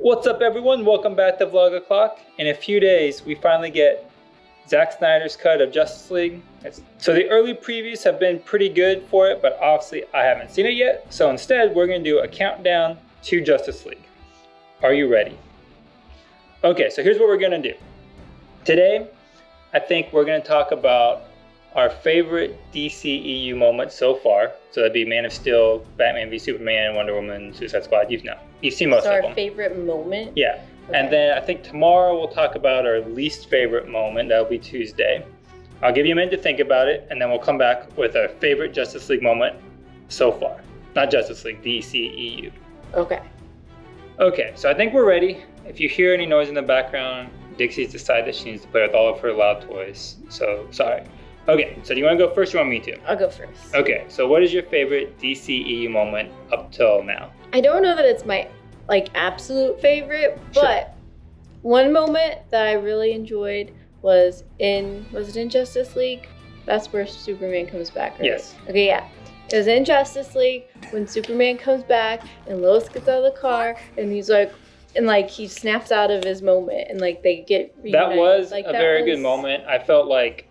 What's up, everyone? Welcome back to Vlog O'Clock. In a few days, we finally get Zack Snyder's cut of Justice League. So the early previews have been pretty good for it, but obviously I haven't seen it yet. So instead, we're going to do a countdown to Justice League. Are you ready? Okay, so here's what we're going to do. Today, I think we're going to talk about our favorite DCEU moments so far. So that'd be Man of Steel, Batman v Superman, Wonder Woman, Suicide Squad. You've seen most of them. Our favorite moment? Yeah. Okay. And then I think tomorrow we'll talk about our least favorite moment. That'll be Tuesday. I'll give you a minute to think about it, and then we'll come back with our favorite Justice League moment so far. Not Justice League, DCEU. Okay. Okay, so I think we're ready. If you hear any noise in the background, Dixie's decided that she needs to play with all of her loud toys. So, sorry. Okay, so do you want to go first or you want me to? I'll go first. Okay, so what is your favorite DCEU moment up till now? I don't know that it's my absolute favorite, but one moment that I really enjoyed was it in Justice League? That's where Superman comes back, right? Yes. Okay, yeah. It was in Justice League when Superman comes back and Lois gets out of the car and he's like, and he snaps out of his moment and they get reunited. That was a very good moment. I felt like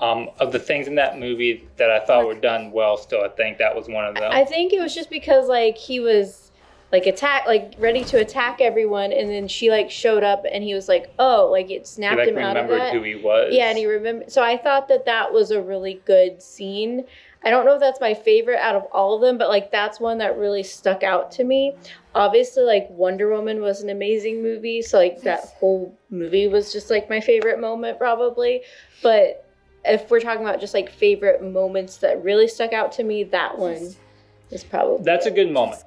of the things in that movie that I thought were done well still, I think that was one of them. I think it was just because he was ready to attack everyone, and then she showed up and he was it snapped him out of that. He remembered who he was. Yeah, and he remembered. So I thought that was a really good scene. I don't know if that's my favorite out of all of them, but that's one that really stuck out to me. Obviously, Wonder Woman was an amazing movie, so that whole movie was just my favorite moment probably. But if we're talking about just favorite moments that really stuck out to me, that one is probably That's a good moment.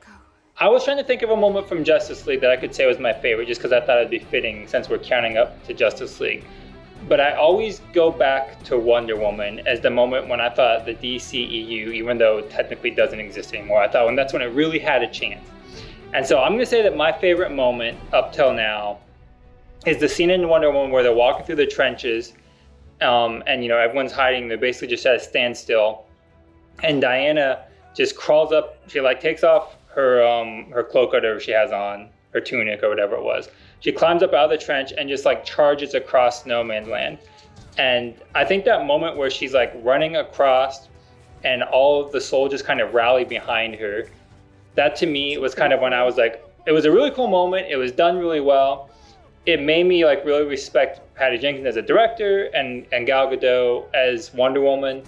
I was trying to think of a moment from Justice League that I could say was my favorite, just because I thought it'd be fitting since we're counting up to Justice League. But I always go back to Wonder Woman as the moment when I thought the DCEU, even though it technically doesn't exist anymore, I thought that's when it really had a chance. And so I'm going to say that my favorite moment up till now is the scene in Wonder Woman where they're walking through the trenches, and everyone's hiding. They're basically just at a standstill, and Diana just crawls up. She takes off her cloak or whatever she has on, her tunic or whatever it was. She climbs up out of the trench and just charges across no man's land. And I think that moment where she's running across and all of the soldiers kind of rally behind her, that to me was kind of when I was it was a really cool moment. It was done really well. It made me really respect Patty Jenkins as a director and Gal Gadot as Wonder Woman,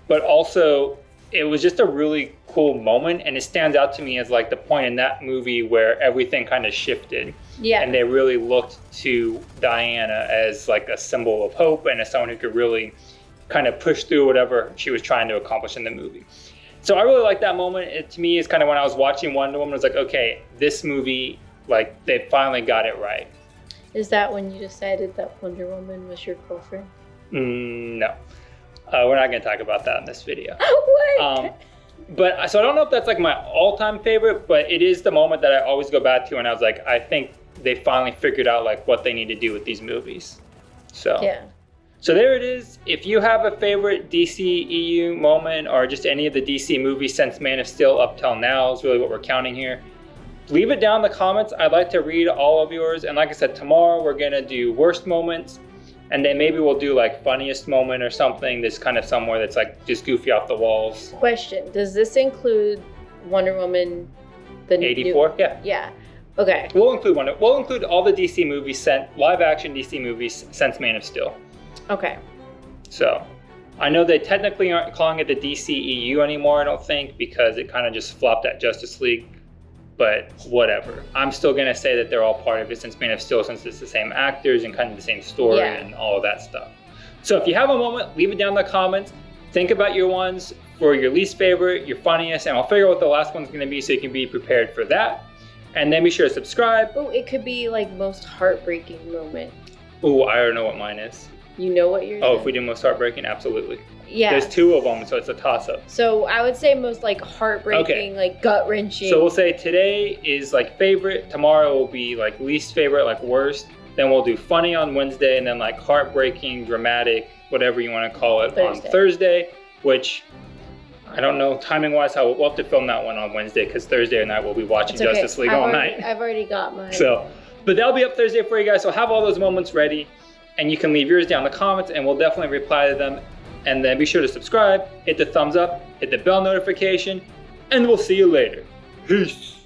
but also it was just a really cool moment, and it stands out to me as the point in that movie where everything kind of shifted. Yeah. And they really looked to Diana as a symbol of hope and as someone who could really kind of push through whatever she was trying to accomplish in the movie. So I really like that moment. It to me is kind of when I was watching Wonder Woman, I was okay, this movie, they finally got it right. Is that when you decided that Wonder Woman was your girlfriend? No. We're not going to talk about that in this video. What? But so I don't know if that's my all-time favorite, but it is the moment that I always go back to, and I was I think they finally figured out what they need to do with these movies. So yeah. So there it is. If you have a favorite DCEU moment or just any of the DC movies since Man of Steel up till now is really what we're counting here, leave it down in the comments. I'd like to read all of yours. And like I said, tomorrow we're going to do worst moments. And then maybe we'll do funniest moment or something that's kind of somewhere that's just goofy off the walls. Question, does this include Wonder Woman, the 84? Yeah. Yeah. Okay. We'll include all the DC movies live action DC movies since Man of Steel. Okay. So I know they technically aren't calling it the DCEU anymore, I don't think, because it kind of just flopped at Justice League. But whatever. I'm still going to say that they're all part of it since Man of Steel, since it's the same actors and kind of the same story and all of that stuff. So if you have a moment, leave it down in the comments. Think about your ones for your least favorite, your funniest, and I'll figure out what the last one's going to be so you can be prepared for that. And then be sure to subscribe. Oh, it could be most heartbreaking moment. Oh, I don't know what mine is. You know what yours is? Oh, if we do most heartbreaking, absolutely. Yeah. There's two of them, so it's a toss-up. So I would say most heartbreaking, gut-wrenching. So we'll say today is favorite, tomorrow will be least favorite, worst. Then we'll do funny on Wednesday, and then heartbreaking, dramatic, whatever you want to call it, on Thursday, which I don't know timing-wise we'll have to film that one on Wednesday because Thursday night we'll be watching Justice League all night. I've already got mine. So But that'll be up Thursday for you guys, so have all those moments ready, and you can leave yours down in the comments, and we'll definitely reply to them. And then be sure to subscribe, hit the thumbs up, hit the bell notification, and we'll see you later. Peace.